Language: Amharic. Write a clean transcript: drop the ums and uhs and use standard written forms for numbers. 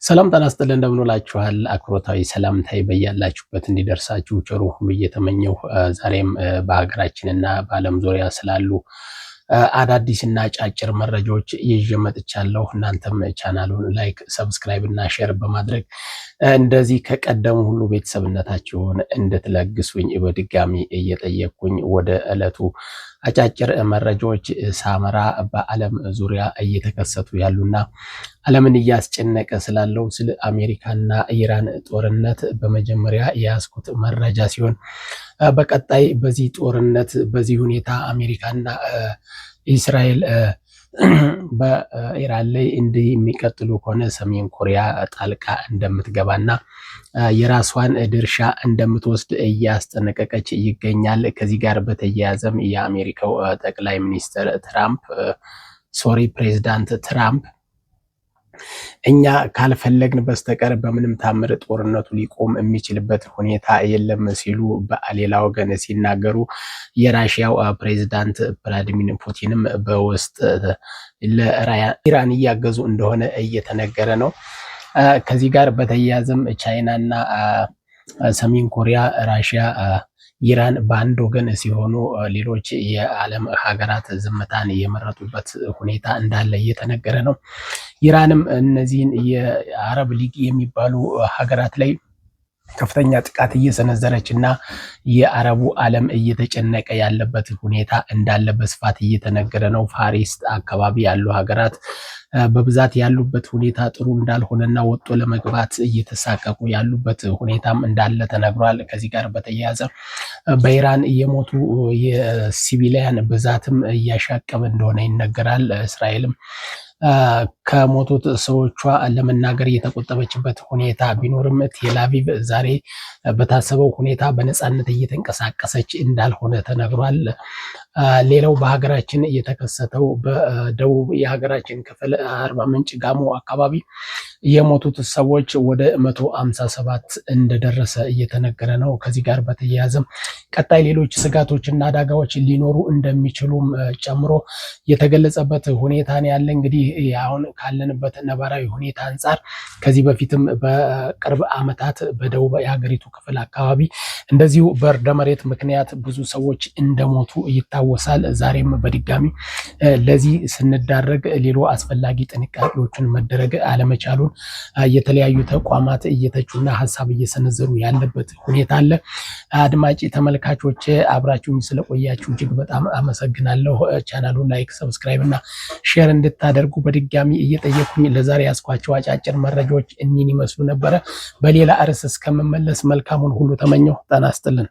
ሰላም ጤና ይስጥልን እንደምንላችኋል። አክብሮታዊ ሰላምታዬ በያላችሁበት እንዲደርሳችሁ ቸሩ ሁሉ እየተመኘሁ ዛሬም በሀገራችንና በዓለም ዙሪያ ስላሉ አዳዲስና ጫጭር መረጃዎች ይዤ መጥቻለሁ። እናንተም ቻናሉን ላይክ፣ ሰብስክራይብ እና ሼር በማድረግ እንደዚህ ከቀደሙ ሁሉ ቤተሰብነታችሁን እንድትለግሱኝ በድጋሚ እየጠየቅኩኝ ወደ ዕለቱ አጫጭር መረጃዎች ሳመራ በዓለም ዙሪያ እየተከሰቱ ያሉና ዓለምን እያስጨነቀ ስላለው ስለ አሜሪካና ኢራን ጦርነት በመጀመሪያ የያዝኩት መረጃ ሲሆን በቀጣይ በዚህ ጦርነት በዚህ ሁኔታ አሜሪካና እስራኤል በኢራን ላይ እንዲህ የሚቀጥሉ ከሆነ ሰሜን ኮሪያ ጣልቃ እንደምትገባና የራሷን ድርሻ እንደምትወስድ እያስጠነቀቀች ይገኛል። ከዚህ ጋር በተያያዘም የአሜሪካው ጠቅላይ ሚኒስትር ፕሬዝዳንት ትራምፕ እኛ ካልፈለግን በስተቀር በምንም ታምር ጦርነቱ ሊቆም የሚችልበት ሁኔታ የለም ሲሉ በሌላ ወገን ሲናገሩ፣ የራሽያው ፕሬዝዳንት ቭላዲሚር ፑቲንም በውስጥ ለኢራን እያገዙ እንደሆነ እየተነገረ ነው። ከዚህ ጋር በተያያዘም ቻይናና ሰሜን ኮሪያ፣ ራሽያ፣ ኢራን በአንድ ወገን ሲሆኑ ሌሎች የዓለም ሀገራት ዝምታን የመረጡበት ሁኔታ እንዳለ እየተነገረ ነው። ኢራንም እነዚህን የአረብ ሊግ የሚባሉ ሀገራት ላይ ከፍተኛ ጥቃት እየሰነዘረች እና የአረቡ ዓለም እየተጨነቀ ያለበት ሁኔታ እንዳለ በስፋት እየተነገረ ነው። ፋሪስ አካባቢ ያሉ ሀገራት በብዛት ያሉበት ሁኔታ ጥሩ እንዳልሆነና ወጦ ለመግባት እየተሳቀቁ ያሉበት ሁኔታም እንዳለ ተነግሯል። ከዚህ ጋር በተያያዘ በኢራን የሞቱ የሲቪሊያን ብዛትም እያሻቀበ እንደሆነ ይነገራል። እስራኤልም ከሞቱት ሰዎቿ ለመናገር የተቆጠበችበት ሁኔታ ቢኖርም ቴልአቪቭ ዛሬ በታሰበው ሁኔታ በነፃነት እየተንቀሳቀሰች እንዳልሆነ ተነግሯል። ሌላው በሀገራችን የተከሰተው በደቡብ የሀገራችን ክፍል አርባ ምንጭ ጋሞ አካባቢ የሞቱት ሰዎች ወደ 157 እንደደረሰ እየተነገረ ነው። ከዚህ ጋር በተያያዘ ቀጣይ ሌሎች ስጋቶችና አደጋዎች ሊኖሩ እንደሚችሉም ጨምሮ የተገለጸበት ሁኔታ ነው ያለ። እንግዲህ አሁን ካለንበት ነባራዊ ሁኔታ አንጻር ከዚህ በፊትም በቅርብ ዓመታት በደቡብ የሀገሪቱ ክፍል አካባቢ እንደዚሁ በርዕደ መሬት ምክንያት ብዙ ሰዎች እንደሞቱ ይታወሳል። ዛሬም በድጋሚ ለዚህ ስንዳረግ ሌሎ አስፈላጊ ጥንቃቄዎችን መደረግ አለመቻሉን የተለያዩ ተቋማት እየተቹና ሀሳብ እየሰነዘሩ ያለበት ሁኔታ አለ። አድማጭ ተመልካቾች አብራችሁኝ ስለቆያችሁ እጅግ በጣም አመሰግናለሁ። ቻናሉን ላይክ፣ ሰብስክራይብ እና ሼር እንድታደርጉ በድጋሚ እየጠየኩኝ ለዛሬ ያስኳቸው አጫጭር መረጃዎች እኒን ይመስሉ ነበረ። በሌላ ርዕስ እስከምመለስ መልካሙን ሁሉ ተመኘሁ። ጤና ይስጥልን።